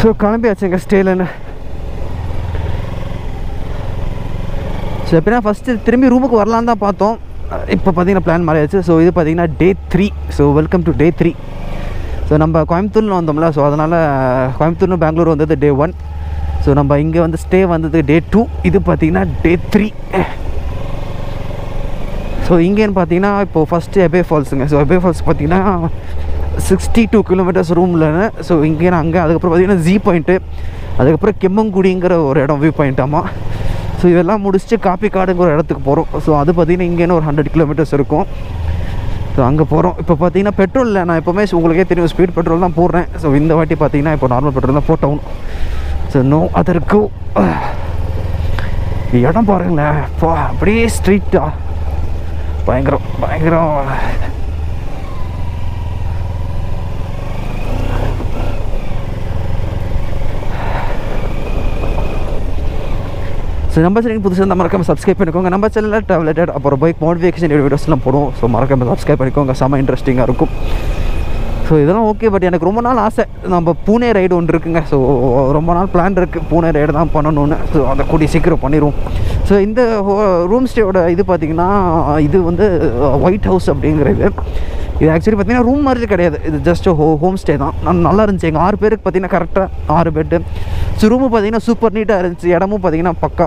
So கிளம்பியாச்சுங்க ஸ்டேலன்னு. So எப்படின்னா first திரும்பி ரூமுக்கு வரலான்னு தான் பார்த்தோம். இப்போ பார்த்தீங்கன்னா பிளான் மாறியாச்சு. ஸோ இது பார்த்தீங்கன்னா டே 3. So welcome to day 3. So நம்ம கோயம்புத்தூரில் வந்தோம்ல, ஸோ அதனால் கோயம்புத்தூர்னு பெங்களூர் வந்தது டே 1. ஸோ நம்ம இங்கே வந்து ஸ்டே வந்தது டே 2. இது பார்த்தீங்கன்னா டே 3. ஸோ இங்கேன்னு பார்த்தீங்கன்னா இப்போது ஃபஸ்ட்டு ஹெபே ஃபால்ஸுங்க. ஸோ ஹெபே ஃபால்ஸ் பார்த்தீங்கன்னா 62 கிலோமீட்டர்ஸ் ரூமில். ஸோ இங்கே அங்கே அதுக்கப்புறம் பார்த்தீங்கன்னா ஜீ பாயிண்ட்டு, அதுக்கப்புறம் கெம்மங்குடிங்கிற ஒரு இடம் வியூ பாயிண்ட். ஆமாம். ஸோ இதெல்லாம் முடிச்சுட்டு காப்பிக்காடுங்கிற ஒரு இடத்துக்கு போகிறோம். ஸோ அது பார்த்திங்கன்னா இங்கேன்னு ஒரு 100 கிலோமீட்டர்ஸ் இருக்கும். ஸோ அங்கே போகிறோம். இப்போ பார்த்தீங்கன்னா பெட்ரோலில் நான் எப்போவுமே உங்களுக்கே தெரியும் ஸ்பீட் பெட்ரோல் தான் போடுறேன். ஸோ இந்த வாட்டி பார்த்தீங்கன்னா இப்போ நார்மல் பெட்ரோல் தான் போட்டோம். ஸோ நோ அதற்கு இடம் பாருங்களேன், அப்படியே ஸ்ட்ரீட்டா பயங்கரம் பயங்கரம். ஸோ நம்ம சேனல் புதுசாக இருந்தால் மறக்காமல் சப்ஸ்கிரைப் பண்ணிக்கோங்க. நம்ம சேனலில் ட்ராவலேட்டட் அப்புறம் பைக் மோட்டிவேஷன் வீடியோஸ்லாம் போடுவோம். ஸோ மறக்காமல் சப்ஸ்கிரைப் பண்ணிக்கோங்க, செம்ம இன்ட்ரெஸ்டிங்காக இருக்கும். ஸோ இதெல்லாம் ஓகே. பட் எனக்கு ரொம்ப நாள் ஆசை, நம்ம பூனே ரைடு ஒன்று இருக்குங்க. ஸோ ரொம்ப நாள் பிளான் இருக்குது, பூனே ரைடு தான் பண்ணணுன்னு. ஸோ அதை கூடி சீக்கிரம் பண்ணிடுவோம். ஸோ இந்த ரூம் ஸ்டேயோட இது பார்த்திங்கன்னா இது வந்து ஒயிட் ஹவுஸ் அப்படிங்கிறது. இது ஆக்சுவலி பார்த்திங்கன்னா ரூம் மாதிரி கிடையாது, இது ஜஸ்ட் ஹோம் ஸ்டே தான். நல்லா இருந்துச்சு. எங்கள் 6 பேருக்கு பார்த்திங்கன்னா கரெக்டாக 6 பெட்டு. ஸோ ரூமு பார்த்திங்கன்னா சூப்பர் நீட்டாக இருந்துச்சு. இடமும் பார்த்திங்கன்னா பக்கா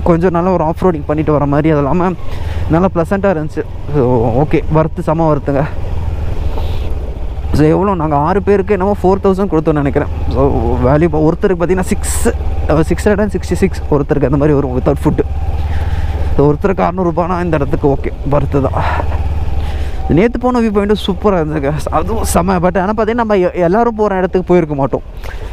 கொஞ்சம் நல்லா ஒரு ஆஃப் ரோடிங் பண்ணிட்டு வர மாதிரி, அது இல்லாமல் நல்லா ப்ளசண்ட்டாக இருந்துச்சு. ஸோ ஓகே, வர்த்து செம வர்த்துங்க. ஸோ எவ்வளோ நாங்கள் 6 பேருக்கு என்னமோ 4000 கொடுத்தோன்னு நினைக்கிறேன். ஸோ வேல்யூ ஒருத்தருக்கு பார்த்திங்கன்னா 666 ஒருத்தருக்கு அந்த மாதிரி வரும் வித்தவுட் ஃபுட்டு. ஸோ ஒருத்தருக்கு 600 ரூபானா இந்த இடத்துக்கு ஓகே வர்த்து தான். நேற்று போன வியூ பாயிண்ட்டும் சூப்பராக இருந்துங்க, அதுவும் செம்ம. பட் ஆனால் பார்த்தீங்கன்னா நம்ம எல்லோரும் போகிற இடத்துக்கு போயிருக்க மாட்டோம்.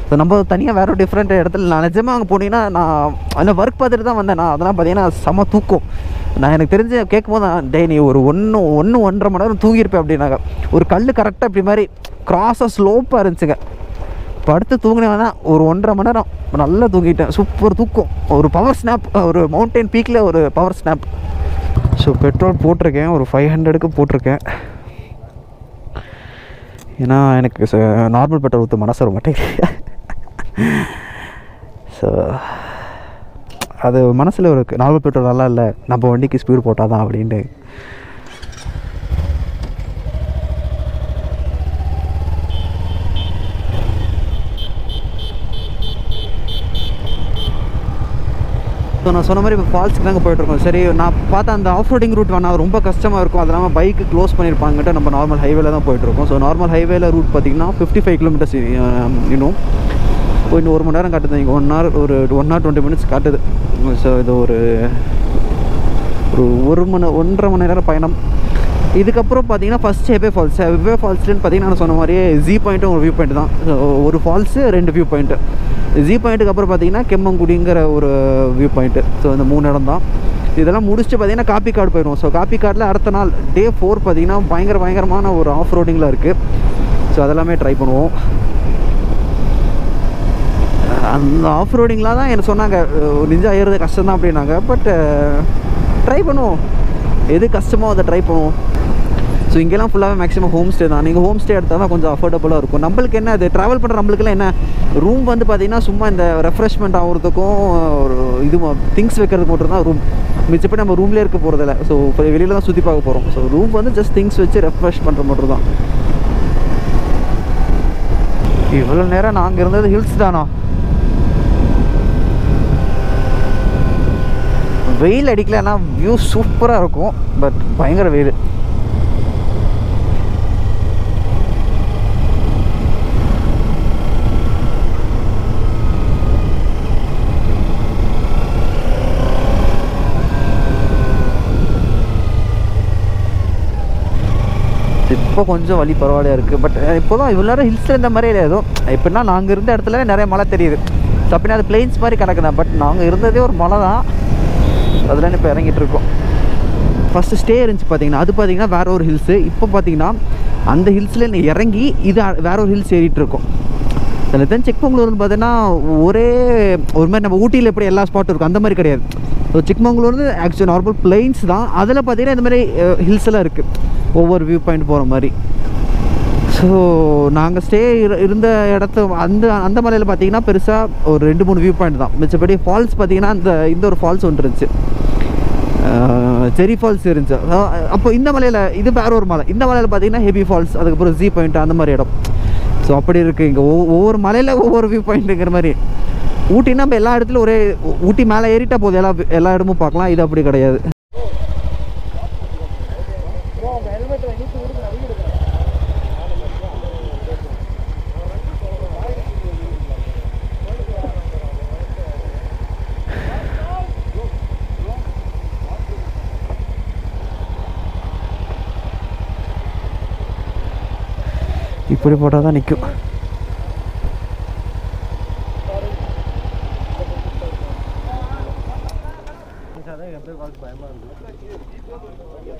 ஸோ நம்ம தனியாக வேறு ஒரு டிஃப்ரெண்ட் இடத்துல நான் நிஜமாக அங்கே போனீங்கன்னா நான் அந்த ஒர்க் பார்த்துட்டு தான் வந்தேன். நான் அதெல்லாம் பார்த்தீங்கன்னா செம்ம தூக்கம். நான் எனக்கு தெரிஞ்சு கேட்கும் போது டே நீ ஒரு 1-1.5 மணி நேரம் தூங்கியிருப்பேன் அப்படின்னாங்க. ஒரு கல் கரெக்டாக இப்படி மாதிரி க்ராஸாக ஸ்லோப்பாக இருந்துச்சுங்க. படுத்து தூங்கினேன்னா ஒரு 1.5 மணி நேரம் நல்லா தூங்கிட்டேன். சூப்பர் தூக்கம், ஒரு பவர் ஸ்னாப், ஒரு மவுண்டைன் பீக்கில் ஒரு பவர் ஸ்னாப். ஸோ பெட்ரோல் போட்டிருக்கேன், ஒரு 500க்கு போட்டிருக்கேன். ஏன்னா எனக்கு நார்மல் பெட்ரோல் ஊற்ற மனசு வர மாட்டேங்குது. ஸோ அது மனசில் ஒரு நார்மல் பெட்ரோல் நல்லா இல்லை, நம்ம வண்டிக்கு ஸ்பீடு போட்டால் தான் அப்படின்ட்டு. ஸோ நான் சொன்ன மாதிரி இப்போ ஃபால்ஸுக்கு தாங்க போய்ட்டுருக்கோம். சரி, நான் பார்த்தா அந்த ஆஃப் ரோடிங் ரூட் வேணால் ரொம்ப கஷ்டமாக இருக்கும், அது இல்லாமல் பைக்கு க்ளோஸ் பண்ணியிருப்பாங்கட்டு நம்ம நார்மல் ஹைவேல தான் போய்ட்டுருக்கோம். ஸோ நார்மல் ஹைவேல ரூட் பார்த்திங்கன்னா 55 கிலோமீட்டர்ஸ் இன்னும் இன்னும் 1 மணி நேரம் காட்டுது. இங்கே 1 hour ஒரு 1 hour 20 minutes காட்டுது. ஸோ இது ஒரு 1.5 மணி நேரம் பயணம். இதுக்கப்புறம் பார்த்தீங்கன்னா ஃபஸ்ட் ஹெபே ஃபால்ஸ்லேன்னு பார்த்தீங்கன்னா நான் சொன்ன மாதிரியே ஜீ பாயிண்ட்டும் ஒரு வியூ பாயிண்ட் தான். ஒரு ஃபால்ஸு 2 வியூ பாயிண்ட்டு. ஜீ பாயிண்ட்டுக்கு அப்புறம் பார்த்தீங்கன்னா கெம்மங்குடிங்கிற ஒரு வியூ பாயிண்ட்டு. ஸோ இந்த 3 இடம் தான். இதெல்லாம் முடிச்சுட்டு பார்த்தீங்கன்னா காப்பிக்காடு போயிடுவோம். ஸோ காப்பிக்காடில் அடுத்த நாள் டே 4 பார்த்தீங்கன்னா பயங்கரமான ஒரு ஆஃப் ரோடிங்கில் இருக்குது. ஸோ அதெல்லாமே ட்ரை பண்ணுவோம். அந்த ஆஃப் ரோடிங்லாம் தான் எனக்கு சொன்னாங்க நிஞ்சா ஏறுறது கஷ்டம் தான் அப்படின்னாங்க. பட் ட்ரை பண்ணுவோம், எது கஷ்டமோ அதை ட்ரை பண்ணுவோம். ஸோ இங்கெல்லாம் ஃபுல்லாகவே மேக்ஸிமம் ஹோம் ஸ்டே தான். நீங்கள் ஹோம் ஸ்டே எடுத்தால் தான் கொஞ்சம் அஃபோர்டபுளாக இருக்கும். நம்மளுக்கு என்ன, அது ட்ராவல் பண்ணுற நம்மளுக்குலாம் என்ன, ரூம் வந்து பார்த்திங்கன்னா சும்மா இந்த ரெஃப்ரெஷ்மெண்ட் ஆகிறதுக்கும் ஒரு இது திங்ஸ் வைக்கிறதுக்கு மட்டும் தான் ரூம். மிச்சப்படி நம்ம ரூம்லேயே இருக்க போகிறதில்ல. ஸோ இப்போ வெளியில் தான் சுற்றி பார்க்க போகிறோம். ஸோ ரூம் வந்து ஜஸ்ட் திங்ஸ் வச்சு ரெஃப்ரெஷ் பண்ணுற மட்டும் தான். இவ்வளோ நேரம் நாங்கள் இருந்தது ஹில்ஸ் தானா? வெயில் அடிக்கலைன்னா வியூ சூப்பராக இருக்கும். பட் பயங்கர வெயில். இப்போ கொஞ்சம் வழி பரவாயில்லையா இருக்குது. பட் இப்போ தான் இவ்வளோ நேரம் ஹில்ஸில் இருந்த மாதிரியே இல்லை. ஏதோ எப்படின்னா நாங்கள் இருந்த இடத்துல நிறைய மலை தெரியுது. ஸோ அப்படின்னா அது பிளெயின்ஸ் மாதிரி கிடக்குதான். பட் நாங்கள் இருந்ததே ஒரு மலை தான், அதில் இப்போ இறங்கிட்டு இருக்கோம். ஃபஸ்ட்டு ஸ்டே இருந்துச்சு பார்த்தீங்கன்னா, அது பார்த்தீங்கன்னா வேறு ஒரு ஹில்ஸு. இப்போ பார்த்தீங்கன்னா அந்த ஹில்ஸில் இறங்கி இது வேறு ஒரு ஹில்ஸ் ஏறிட்டு இருக்கோம். அதில் தான் சிக்மங்களூர்னு பார்த்தீங்கன்னா ஒரு மாதிரி நம்ம ஊட்டியில் எப்படி எல்லா ஸ்பாட்டும் இருக்கும் அந்த மாதிரி கிடையாது. ஸோ சிக்மங்களூர் வந்து ஆக்சுவலி நார்மல் பிளெயின்ஸ் தான். அதில் பார்த்தீங்கன்னா இந்த மாதிரி ஹில்ஸ் எல்லாம் இருக்குது, ஒவ்வொரு வியூ பாயிண்ட் போகிற மாதிரி. ஸோ நாங்கள் ஸ்டே இருந்த இடத்து அந்த மலையில் பார்த்தீங்கன்னா பெருசாக ஒரு 2-3 வியூ பாயிண்ட் தான். மிச்சப்படி ஃபால்ஸ் பார்த்தீங்கன்னா இந்த ஒரு ஃபால்ஸ் ஒன்று இருந்துச்சு, செரி ஃபால்ஸ் இருந்துச்சு. அப்போ இந்த மலையில் இது வேற ஒரு மலை, இந்த மலையில் பார்த்தீங்கன்னா ஹெபி ஃபால்ஸ், அதுக்கப்புறம் ஜீ பாயிண்ட் அந்த மாதிரி இடம். ஸோ அப்படி இருக்குது இங்கே ஒவ்வொரு மலையில் ஒவ்வொரு வியூ பாயிண்ட்டுங்கிற மாதிரி. ஊட்டின்னா நம்ம எல்லா இடத்துலையும் ஒரே ஊட்டி மேலே ஏறிட்டா போதும் எல்லா இடமும் பார்க்கலாம். இது அப்படி கிடையாது. இப்படி போட்டால் தான் நிற்கும்.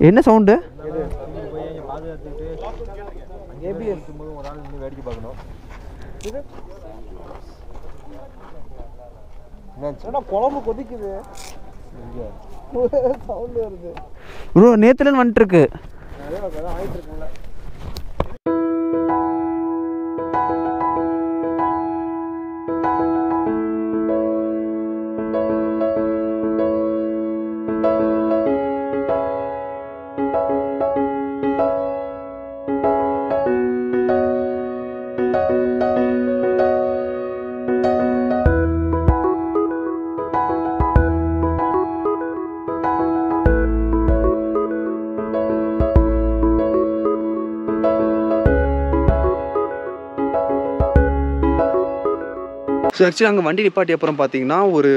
என்ன சவுண்டு? குழம்பு கொதிக்குது சவுண்டு வருது ப்ரோ. நேத்துலன்னு வந்துட்டு இருக்கு. ஆயிட்டு இருக்குங்களா? ஸோ ஆக்சுவலி அங்கே வண்டி நிப்பாட்டி அப்புறம் பார்த்தீங்கன்னா ஒரு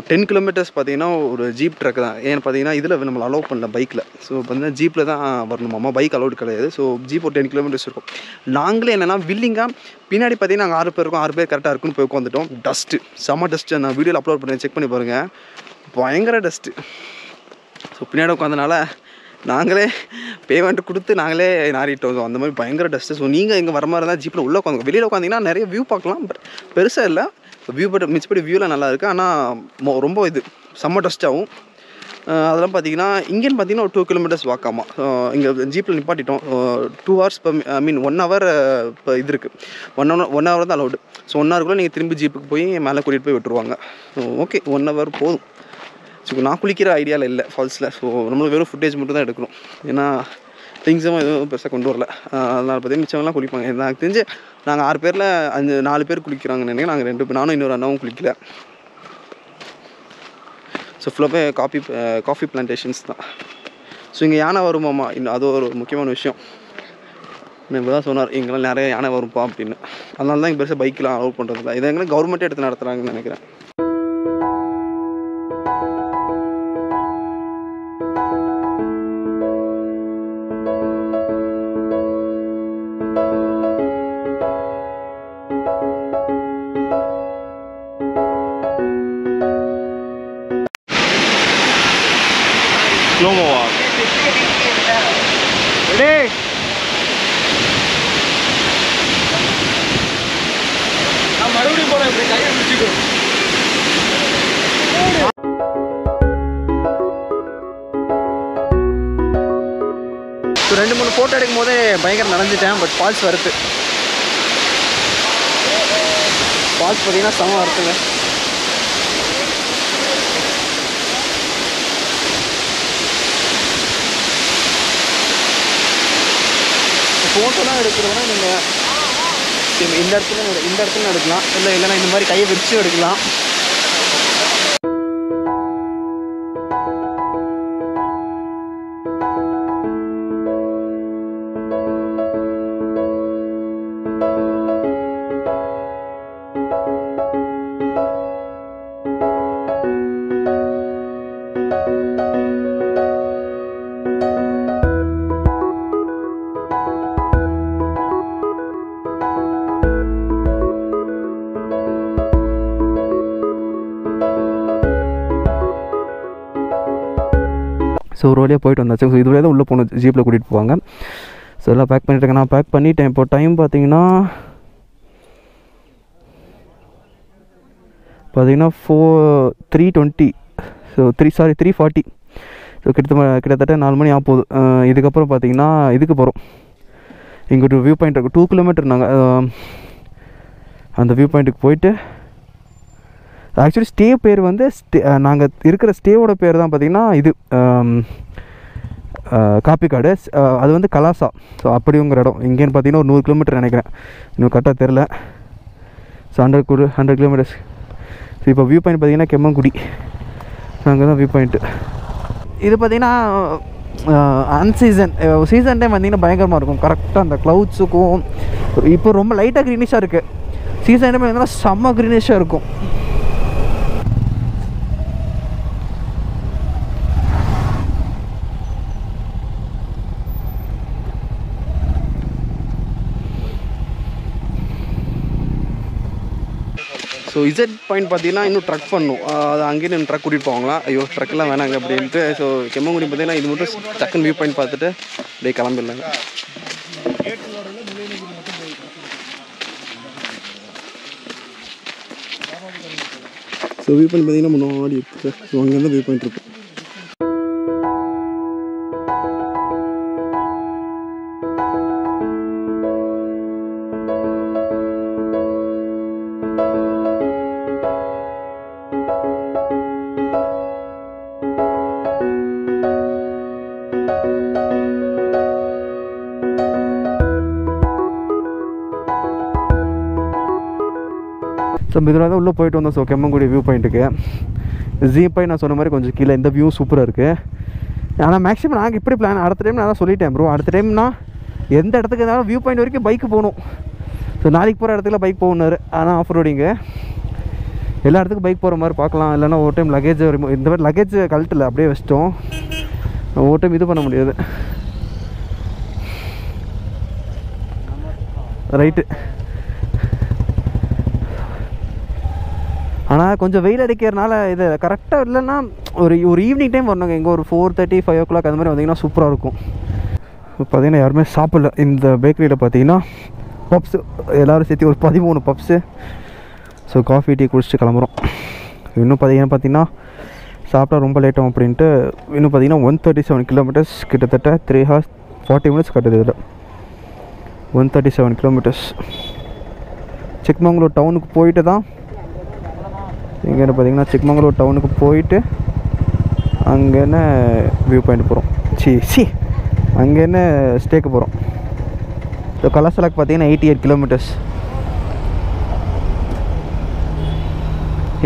10 கிலோமீட்டர்ஸ் பார்த்தீங்கன்னா ஒரு ஜீப் ட்ரக் தான். ஏன்னு பார்த்தீங்கன்னா இதில் நம்மளை அலோவ் பண்ணல பைக்கில். ஸோ பார்த்தீங்கன்னா ஜீப்பில் தான் வரணுமாம்மா, பைக் அலோடு கிடையாது. ஸோ ஜீப் ஒரு 10 கிலோமீட்டர்ஸ் இருக்கும். நாங்களே என்னென்னா வில்லிங்காக பின்னாடி பார்த்தீங்கன்னா நாங்கள் 6 பேர் இருக்கோம், 6 பேர் கரெக்டாக இருக்குன்னு போய் உட்காந்துட்டோம். டஸ்ட்டு, செம்ம டஸ்ட்டு. நான் வீடியோவில் அப்லோட் பண்ணி செக் பண்ணி பாருங்கள், பயங்கர டஸ்ட்டு. ஸோ பின்னாடி உட்காந்தனால நாங்களே பேமெண்ட் கொடுத்து நாங்களே நாரிட்டோம். அந்த மாதிரி பயங்கர டஸ்ட்டு. ஸோ நீங்கள் இங்கே வர மாதிரி இருந்தால் ஜீப்பில் உள்ளே உட்காந்து வெளியில் உட்காந்திங்கன்னா நிறைய வியூ பார்க்கலாம். பட் பெருசாக இல்லை வியூ, பட் மிச்சப்படி வியூவில் நல்லா இருக்குது. ஆனால் ரொம்ப இது செம்ம டஸ்ட்டாகவும். அதெல்லாம் பார்த்தீங்கன்னா இங்கேன்னு பார்த்தீங்கன்னா ஒரு 2 கிலோமீட்டர்ஸ் வாக்காமா. இங்கே ஜீப்பில் நிப்பாட்டிட்டோம். 2 hours ஐ மீன் 1 hour இப்போ இது இருக்குது. 1 hour தான் அலௌடு. ஸோ 1 hour நீங்கள் திரும்பி ஜீப்புக்கு போய் மேலே கூட்டிகிட்டு போய் விட்டுருவாங்க. ஸோ ஓகே, 1 hour போதும். ஸோ நான் குளிக்கிற ஐடியாவில் இல்லை ஃபால்ஸில். ஸோ நம்மளுக்கு வெறும் ஃபுட்டேஜ் மட்டும் தான் எடுக்கணும். ஏன்னா திங்ஸும் எதுவும் பெருசாக கொண்டு வரல. அதனால் பார்த்தீங்கன்னா மிச்சவங்களாம் குளிப்பாங்க. எனக்கு தெரிஞ்சு நாங்கள் 6 பேரில் 4 பேர் குளிக்கிறாங்கன்னு நினைக்கிறேன். நாங்கள் 2 பேர், நானும் இன்னொரு அண்ணாவும் குளிக்கல. ஸோ ஃபுல்லாகவே காஃபி பிளான்டேஷன்ஸ் தான். ஸோ இங்கே யானை வருமாம்மா, இன்னும் அது ஒரு முக்கியமான விஷயம். இப்போ தான் சொன்னார் இங்கெல்லாம் நிறைய யானை வரும்பா அப்படின்னு. அதனால தான் இங்கே பெருசாக பைக்கெலாம் அலோவ் பண்ணுறதில்ல. இதை எங்கே கவர்மெண்ட்டே எடுத்து நடத்துகிறாங்கன்னு நினைக்கிறேன். ஸ்லோமோவா? ரெடி? நான் மறுபடியும் போகிறேன், இப்படி கையை பிடிச்சிட்டு. ஸோ 2-3 ஃபோட்டோ எடுக்கும் போதே பயங்கர நனைஞ்சிட்டேன். பட் ஃபால்ஸ் வருது. ஃபால்ஸ் பார்த்தீங்கன்னா செம வருதுங்க. ஃபோட்டோலாம் எடுக்கிறதுனா நீங்கள் இந்த இடத்துல எடுக்கலாம், இல்லைன்னா இந்த மாதிரி கையை விரிச்சு எடுக்கலாம். ஸோ ஒரு வழியாக போயிட்டு வந்தாச்சு. ஸோ இது வழியாக தான் உள்ளே போகணும், ஜீப்பில் கூட்டிகிட்டு போவாங்க. ஸோ எல்லாம் பேக் பண்ணிட்டுருக்கேன். நான் பேக் பண்ணிட்டேன். இப்போ டைம் பார்த்தீங்கன்னா 3:20. ஸோ 3:40. ஸோ கிட்டத்தட்ட 4 மணி ஆக போகுது. இதுக்கப்புறம் பார்த்தீங்கன்னா இதுக்கு போகிறோம், இங்கே ஒரு வியூ பாயிண்ட் இருக்குது 2 கிலோமீட்டர் நாங்கள் அந்த வியூ பாயிண்ட்டுக்கு போயிட்டு ஆக்சுவலி ஸ்டே பேர் வந்து நாங்கள் இருக்கிற ஸ்டேவோட பேர் தான் பார்த்திங்கன்னா இது காப்பிக்காடு. அது வந்து கலாசா. ஸோ அப்படிங்கிற இடம் இங்கேன்னு பார்த்தீங்கன்னா ஒரு 100 கிலோமீட்டர் நினைக்கிறேன், இன்னும் கரெக்டாக தெரில. So 100 kilometres. ஸோ இப்போ வியூ பாயிண்ட் பார்த்திங்கன்னா கெம்மங்குடி, அங்கே தான் வியூ பாயிண்ட்டு. இது பார்த்திங்கன்னா அன்சீசன் சீசன் டைம் பார்த்திங்கன்னா பயங்கரமாக இருக்கும். கரெக்டாக அந்த க்ளவுட்ஸுக்கும் இப்போ ரொம்ப லைட்டாக க்ரீனிஷாக இருக்குது. சீசன் டைம் பார்த்திங்கன்னா செம்ம க்ரீனிஷாக இருக்கும். ஸோ இசட் பாயிண்ட் பார்த்தீங்கன்னா இன்னும் ட்ரக் பண்ணும், அது அங்கேயும் ட்ரக் கூட்டிகிட்டு போவாங்களா, ஐயோ ட்ரக்லாம் வேணாங்க அப்படின்ட்டு. ஸோ கெம்மங்குடி பார்த்தீங்கன்னா இது மட்டும் டக்குன்னு வியூ பாயிண்ட் பார்த்துட்டு அப்படியே கிளம்பிடலாங்க. ஸோ வியூ பாயிண்ட் பார்த்தீங்கன்னா முன்னாடி இருக்குது. ஸோ அங்கேருந்து வியூ பாயிண்ட் இருக்கும். ஸோ இதில் தான் உள்ளே போயிட்டு வந்தோம். ஸோ கெம்மங்குடி வியூ பாயிண்ட்டுக்கு ஜீ பாயிண்ட் நான் சொன்ன மாதிரி கொஞ்சம் கீழே இந்த வியூ சூப்பராக இருக்குது. ஆனால் மேக்ஸிமம் நாங்கள் இப்படி பிளான் அடுத்த டைம் நான் தான் சொல்லிட்டேன் ப்ரோ, அடுத்த டைம்னா எந்த இடத்துக்கு இருந்தாலும் வியூ பாயிண்ட் வரைக்கும் பைக்கு போகணும். ஸோ நாளைக்கு போகிற இடத்துல பைக் போகணுன்னாரு, ஆனால் ஆஃப் ரோடிங்கு எல்லா இடத்துக்கும் பைக் போகிற மாதிரி பார்க்கலாம். இல்லைன்னா ஒரு டைம் லக்கேஜ் இந்த மாதிரி லக்கேஜ் கழட்டில் அப்படியே வச்சிட்டோம், ஒரு டைம் இது பண்ண முடியாது. ரைட்டு. ஆனால் கொஞ்சம் வெயில் அடிக்கிறதுனால இது கரெக்டாக இல்லைன்னா ஒரு ஈவினிங் டைம் வரணுங்க. இங்கே ஒரு 4:30 5 o'clock அந்த மாதிரி வந்தீங்கன்னா சூப்பராக இருக்கும். பார்த்தீங்கன்னா யாருமே சாப்பிடல இந்த பேக்கரியில். பார்த்தீங்கன்னா பப்ஸு எல்லோரும் சேர்த்து ஒரு 13 பப்ஸு. ஸோ காஃபி டீ குடிச்சிட்டு கிளம்புறோம். இன்னும் பார்த்தீங்கன்னா சாப்பிட்டா ரொம்ப லேட்டாகும் அப்படின்ட்டு இன்னும் பார்த்தீங்கன்னா 137 கிலோமீட்டர்ஸ், கிட்டத்தட்ட 3 hours 40 minutes கட்டுது. இதில் 137 கிலோமீட்டர்ஸ். சிக்மங்களூர் டவுனுக்கு போயிட்டு தான் இங்கேன்னு பார்த்தீங்கன்னா சிக்மங்களூர் டவுனுக்கு போயிட்டு அங்கேன்னு வியூ பாயிண்ட் போகிறோம். அங்கேன்னு ஸ்டேக்கு போகிறோம். ஸோ கலாசலாக்கு பார்த்தீங்கன்னா 88 கிலோமீட்டர்ஸ்.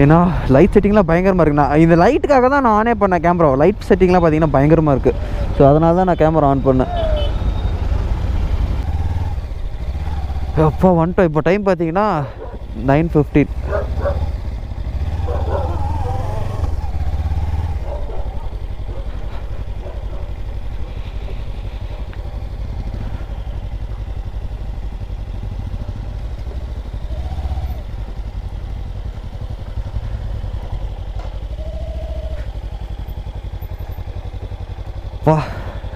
ஏன்னா லைட் செட்டிங்லாம் பயங்கரமாக இருக்குண்ணா. இந்த லைட்டுக்காக தான் நான் ஆனே பண்ணேன் கேமரா. லைட் செட்டிங்லாம் பார்த்தீங்கன்னா பயங்கரமாக இருக்குது. ஸோ அதனால தான் நான் கேமரா ஆன் பண்ணேன். அப்போ வந்துட்டோம். இப்போ டைம் பார்த்தீங்கன்னா 9:15. வா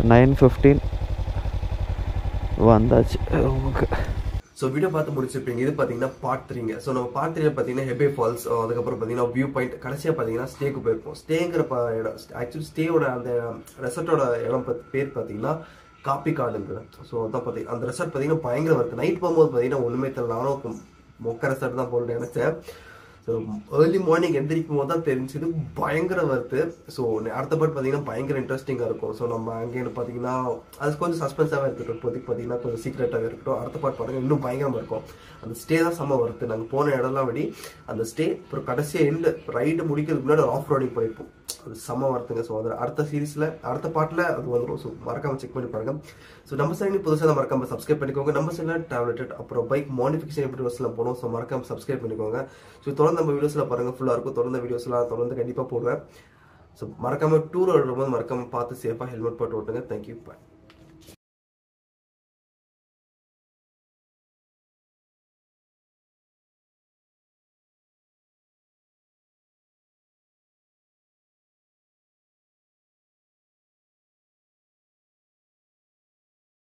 9:15 வந்தாச்சு உங்களுக்கு. ஸோ வீடியோ பார்த்து முடிச்சிருப்பீங்க. இது பார்த்தீங்கன்னா பார்ட் 3ங்க. ஸோ நம்ம பார்ட் 3 பார்த்தீங்கன்னா ஹெபே ஃபால்ஸ், அதுக்கப்புறம் பார்த்தீங்கன்னா வியூ பாயிண்ட், கடைசியாக பார்த்தீங்கன்னா ஸ்டேக்கு போயிருப்போம். ஸ்டேங்கிற இடம் ஆக்சுவலி ஸ்டேயோட அந்த ரெசார்ட்டோட இடம் பேர் பார்த்தீங்கன்னா காப்பிக்காடுங்கிற. ஸோ அதான் பார்த்தீங்கன்னா அந்த ரெசார்ட் பார்த்தீங்கன்னா பயங்கர வருது. நைட் போகும்போது பார்த்தீங்கன்னா ஒன்றுமே தெரியல, நானும் மொக்க ரெசார்ட் தான் போகணும்னு நினச்சேன். ஸோ ஏர்லி மார்னிங் எந்திரிக்கும் போது தான் தெரிஞ்சுது பயங்கர வருது. ஸோ அடுத்த பார்ட் பார்த்தீங்கன்னா பயங்கர இன்ட்ரெஸ்டிங்காக இருக்கும். ஸோ நம்ம அங்கேன்னு பார்த்தீங்கன்னா அது கொஞ்சம் சஸ்பென்ஸாகவே இருக்கட்டும், இப்போதைக்கு பார்த்தீங்கன்னா கொஞ்சம் சீக்ரெட்டாகவே இருக்கட்டும். அடுத்த பார்ட் பார்த்தீங்கன்னா இன்னும் பயங்கரமாக இருக்கும். அந்த ஸ்டே தான் செம்ம வருது. நாங்கள் போன இடம்லாம் விட அந்த ஸ்டே அப்புறம் கடைசியாக எண்டு ரைடு முடிக்கிறதுக்கு முன்னாடி ஒரு ஆஃப் ரோடிங் போயிருப்போம். அது செம்ம வருதுங்க. ஸோ அதில் அடுத்த சீரீஸில் அடுத்த பார்ட்டில் அது வந்துடும். ஸோ மறக்காமல் செக் பண்ணி பாருங்க. ஸோ நம்ம சேனல் புதுசாக தான் மறக்காமல் சப்ஸ்கிரைப் பண்ணிக்கோங்க. நம்ம சேனல் டேப்லெட் அப்புறம் பைக் மாடிஃபிகேஷன் எப்படி வசலாம் போனோம். ஸோ மறக்காமல் சப்ஸ்கிரைப் பண்ணிக்கோங்க. ஸோ தொடர்ந்து நம்ம வீடியோஸில் பாருங்கள், ஃபுல்லாக இருக்கும். தொடர்ந்து வீடியோஸ்லாம் தொடர்ந்து கண்டிப்பாக போடுவேன். ஸோ மறக்காமல் டூர் வரும்போது மறக்காமல் பார்த்து சேஃபாக ஹெல்மெட் போட்டு ஓட்டுங்க. தேங்க்யூ, பாய்.